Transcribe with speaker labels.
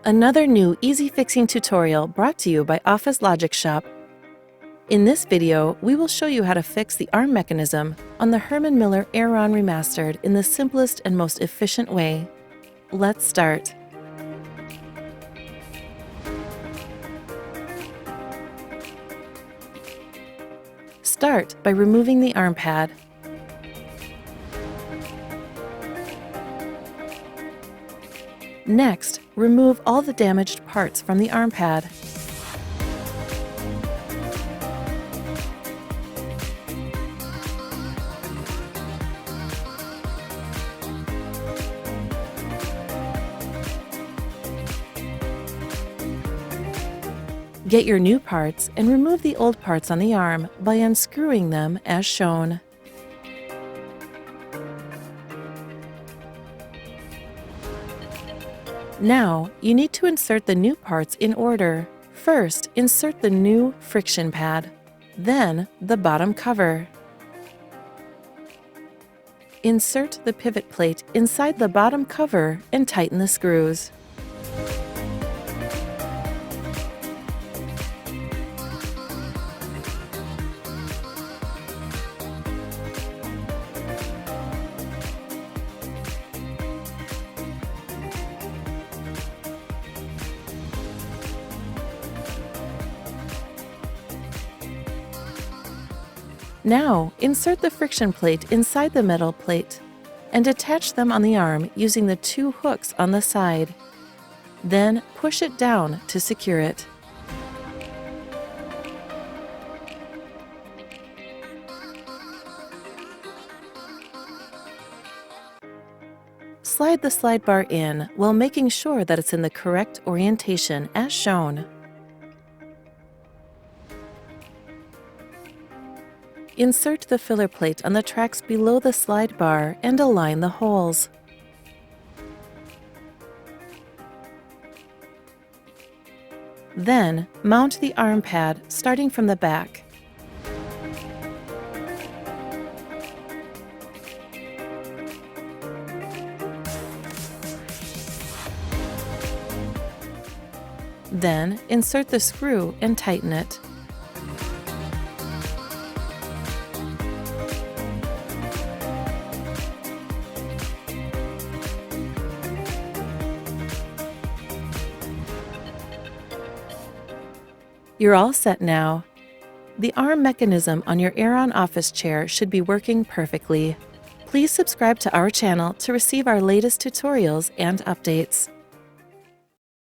Speaker 1: Another new easy fixing tutorial brought to you by OfficeLogixShop. In this video, we will show you how to fix the arm mechanism on the Herman Miller Aeron Remastered in the simplest and most efficient way. Let's start. Start by removing the arm pad. Next, remove all the damaged parts from the arm pad. Get your new parts and remove the old parts on the arm by unscrewing them as shown. Now, you need to insert the new parts in order. First, insert the new friction pad, then the bottom cover. Insert the pivot plate inside the bottom cover and tighten the screws. Now, insert the friction plate inside the metal plate and attach them on the arm using the two hooks on the side. Then push it down to secure it. Slide the slide bar in while making sure that it's in the correct orientation as shown. Insert the filler plate on the tracks below the slide bar and align the holes. Then, mount the arm pad starting from the back. Then, insert the screw and tighten it. You're all set now. The arm mechanism on your Aeron office chair should be working perfectly. Please subscribe to our channel to receive our latest tutorials and updates.